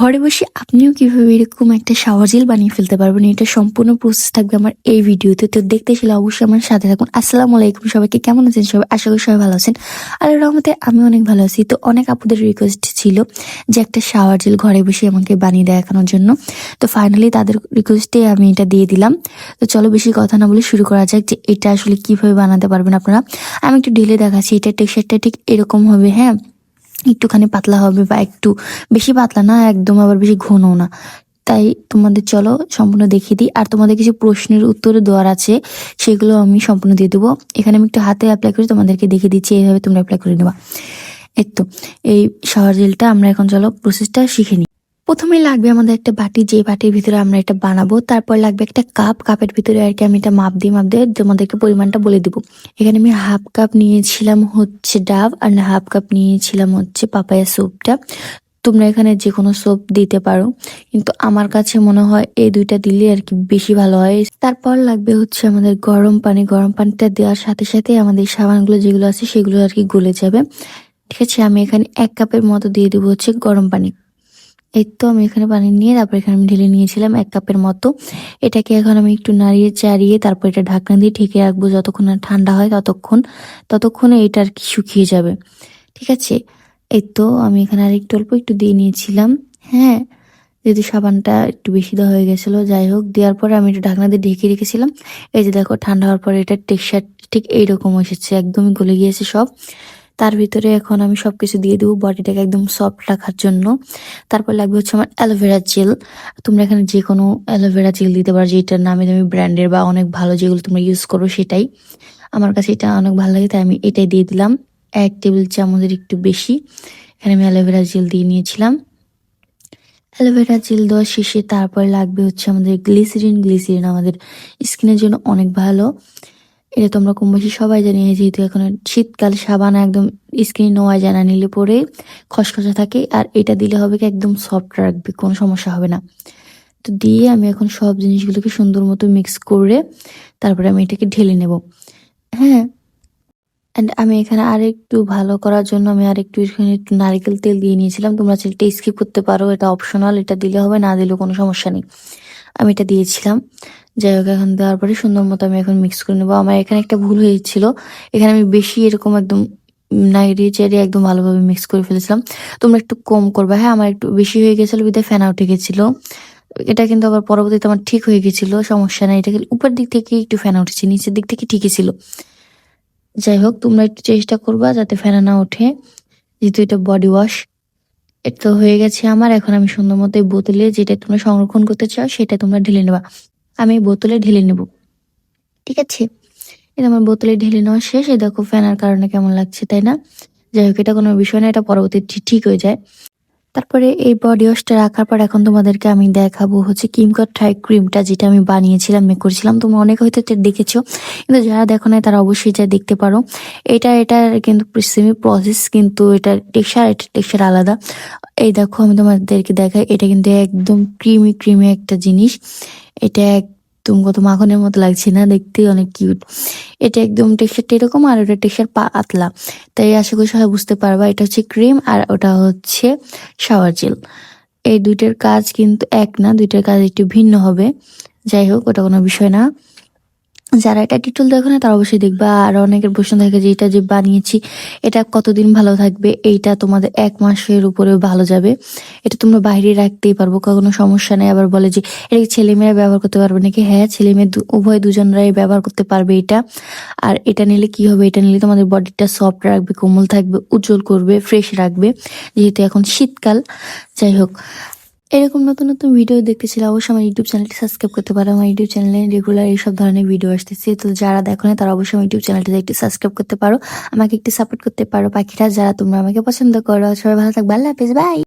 ঘরে বসে আপনিও কিভাবে এরকম একটা শাওয়ার জেল বানিয়ে ফেলতে পারবেন, এটা সম্পূর্ণ প্রসেস থাকবে আমার এই ভিডিওতে। তো দেখতে চাইলে অবশ্যই আমার সাথে থাকুন। আসসালামু আলাইকুম সবাইকে, কেমন আছেন সবাই? আশা করি সবাই ভালো আছেন। আল্লাহর রহমতে আমি অনেক ভালো আছি। তো অনেক আপুদের রিকোয়েস্ট ছিল যে একটা শাওয়ার জেল ঘরে বসে আমাকে বানিয়ে দেখানোর জন্য। তো ফাইনালি তাদের রিকোয়েস্টে আমি এটা দিয়ে দিলাম। তো চলো বেশি কথা না বলে শুরু করা যাক যে এটা আসলে কিভাবে বানাতে পারবেন আপনারা। আমি একটু ঢেলে দেখাচ্ছি। এটা টেক্সচারটা ঠিক এরকম হবে, হ্যাঁ, একটুখানি পাতলা হবে বা একটু বেশি পাতলা না, একদম আবার বেশি ঘন না। তাই তোমাদের চলো সম্পূর্ণ দেখিয়ে দিই। আর তোমাদের কিছু প্রশ্নের উত্তর দেওয়ার আছে, সেগুলো আমি সম্পূর্ণ দিয়ে দেবো। এখানে আমি একটু হাতে অ্যাপ্লাই করে তোমাদেরকে দেখিয়ে দিচ্ছি, এইভাবে তোমরা অ্যাপ্লাই করে নেবা। এই তো, এই শাওয়ার জেলটা আমরা এখন চলো প্রসেসটা শিখে নিই। প্রথমে লাগবে আমাদের একটা বাটি, যে বাটির ভিতরে আমরা এটা বানাবো। তারপর লাগবে একটা কাপ, কাপের ভিতরে আর কি আমি এটা মাপ দিয়ে তোমাদেরকে পরিমাণটা বলে দিব। এখানে আমি হাফ কাপ নিয়েছিলাম হচ্ছে ডাব, আর হাফ কাপ নিয়েছিলাম হচ্ছে পাপায়া সোপটা। তোমরা এখানে যে কোনো সোপ দিতে পারো, কিন্তু আমার কাছে মনে হয় এই দুইটা দিলে আর কি বেশি ভালো হয়। তারপর লাগবে হচ্ছে আমাদের গরম পানি। গরম পানিটা দেওয়ার সাথে সাথে আমাদের সাবানগুলো যেগুলো আছে সেগুলো আর কি গলে যাবে। ঠিক আছে, আমি এখানে 1 কাপের মতো দিয়ে দেবো হচ্ছে গরম পানি। এই তো আমি এখানে পানি নিয়ে তারপর এখানে আমি ঢেলে নিয়েছিলাম 1 কাপের মতো। এটাকে এখন আমি একটু নাড়িয়ে চাড়িয়ে তারপর এটা ঢাকনা দিয়ে ঢেকে রাখবো যতক্ষণ না ঠান্ডা হয়, ততক্ষণে এটা আর কি শুকিয়ে যাবে। ঠিক আছে, এই তো আমি এখানে আর একটু অল্প একটু দিয়ে নিয়েছিলাম। হ্যাঁ, যেহেতু সাবানটা একটু বেশি দেওয়া হয়ে গেছিলো, যাই হোক, দেওয়ার পরে আমি এটা ঢাকনা দিয়ে ঢেকে রেখেছিলাম। এই যে দেখো, ঠান্ডা হওয়ার পরে এটার টেক্সচার ঠিক এইরকম এসেছে, একদমই গলে গিয়েছে সব। তার ভিতরে এখন আমি সবকিছু দিয়ে দেবো বডিটাকে একদম সফট রাখার জন্য। তারপর লাগবে হচ্ছে আমার অ্যালোভেরা জেল। তোমরা এখানে যে কোনো অ্যালোভেরা জেল দিতে পারো, যেটার নামে দামি ব্র্যান্ডের বা অনেক ভালো যেগুলো তোমরা ইউজ করো সেটাই। আমার কাছে এটা অনেক ভালো লাগে, তাই আমি এটাই দিয়ে দিলাম। 1 টেবিল চামচের একটু বেশি এখানে আমি অ্যালোভেরা জেল দিয়ে নিয়েছিলাম। অ্যালোভেরা জেল দেওয়া শেষে তারপর লাগবে হচ্ছে আমাদের গ্লিসারিন। গ্লিসারিন আমাদের স্কিনের জন্য অনেক ভালো। এটা তোমরা কম বেশি সবাই জানি, যেহেতু এখন শীতকাল, সাবান একদম স্কিনে নেওয়া যায় না, নিলে পরে খসখসা থাকে। আর এটা দিলে হবে কি একদম সফট রাখবে, কোনো সমস্যা হবে না। তো দিয়ে আমি এখন সব জিনিসগুলোকে সুন্দর মতো মিক্স করে তারপরে আমি এটাকে ঢেলে নেব। হ্যাঁ, অ্যান্ড আমি এখানে আরেকটু ভালো করার জন্য আমি আরেকটু এখানে একটু নারকেল তেল দিয়ে নিয়েছিলাম। তোমরা চাইলে এটা স্কিপ করতে পারো, এটা অপশনাল, এটা দিলে হবে, না দিলেও কোনো সমস্যা নেই। আমি এটা দিয়েছিলাম। যাই হোক, এখন দেওয়ার পরে সুন্দর মতো আমি এখন মিক্স করে নেবো। আমার এখানে একটা ভুল হয়েছিল, এখানে আমি বেশি এরকম একদম নাড়িয়ে চাড়িয়ে একদম ভালোভাবে মিক্স করে ফেলেছিলাম। তোমরা একটু কম করবে, হ্যাঁ, আমার একটু বেশি হয়ে গেছিলো, বিধায় ফেনা উঠে গেছিলো। এটা কিন্তু আবার পরবর্তীতে আমার ঠিক হয়ে গেছিলো, সমস্যা নাই। এটা উপর দিক থেকে একটু ফেনা উঠেছে, নিচের দিক থেকে ঠিকই ছিল। যাই হোক, তোমরা একটু চেষ্টা করবা যাতে ফেনা না ওঠে, যেহেতু এটা বডি ওয়াশ। এটা তো হয়ে গেছে আমার। এখন আমি সুন্দর মতো এই বোতলে যেটা তোমরা সংরক্ষণ করতে চাও সেটা তোমরা ঢেলে নেবা। আমি এই বোতলে ঢেলে নেব। ঠিক আছে, এটা আমার বোতলে ঢেলে নেওয়া শেষ। এই দেখো ফেনার কারণে কেমন লাগছে, তাই না? যাই হোক, এটা কোনো বিষয় না, এটা পরবর্তীতে ঠিক হয়ে যায়। তারপরে এই বডি ওয়াশটা রাখার পর এখন তোমাদেরকে আমি দেখাবো হচ্ছে কিমকট থাই ক্রিমটা, যেটা আমি বানিয়েছিলাম, মেক করেছিলাম। তোমরা অনেকে হয়তো এটা দেখেছো, কিন্তু যারা দেখো নাই তারা অবশ্যই যা দেখতে পারো। এটার কিন্তু সেমি প্রসেস, কিন্তু এটা টেক্সচার আলাদা। এই দেখো, আমি তোমাদেরকে দেখাই, এটা কিন্তু একদম ক্রিমি ক্রিমি একটা জিনিস। এটা একদম কত মাখনের মতো লাগছে না, দেখতে অনেক কিউট। এটা একদম টেক্সচারটা এরকম, আর ওটা টেক্সচার পাতলা। তাই আশা করি সবাই বুঝতে পারবা, এটা হচ্ছে ক্রিম আর ওটা হচ্ছে শাওয়ার জেল। এই দুইটার কাজ কিন্তু এক না, দুইটার কাজ একটু ভিন্ন হবে। যাই হোক, ওটা কোনো বিষয় না। যারা এটা টিউটোরিয়াল দেখো না তারা অবশ্যই দেখবা। আর অনেকের প্রশ্ন থাকে যে এটা যে বানিয়েছি এটা কতদিন ভালো থাকবে। এইটা তোমাদের 1 মাসের উপরেও ভালো যাবে। এটা তোমরা বাইরে রাখতেই পারবো, কোনো সমস্যা নেই। আবার বলে যে এটা কি ছেলেমেয়েরা ব্যবহার করতে পারবে নাকি? হ্যাঁ, ছেলে মেয়ে উভয় দুজনরাই ব্যবহার করতে পারবে এটা। আর এটা নিলে কি হবে, এটা নিলে তোমাদের বডিটা সফট রাখবে, কোমল থাকবে, উজ্জ্বল করবে, ফ্রেশ রাখবে, যেহেতু এখন শীতকাল। যাই হোক, এরকম নতুন নতুন ভিডিও দেখতে চাইলে অবশ্যই আমার ইউটিউব চ্যানেলটি সাবস্ক্রাইব করতে পারো। আমার ইউটিউব চ্যানেলে রেগুলার এইসব ধরনের ভিডিও আসতেছে। তো যারা দেখো না তারা অবশ্যই আমার ইউটিউব চ্যানেলটিতে একটু সাবস্ক্রাইব করতে পারো, আমাকে একটু সাপোর্ট করতে পারো। পাখিরা যারা তোমরা আমাকে পছন্দ করো, সবাই ভালো থাকবে, আল্লাহ হাফেজ, বাই।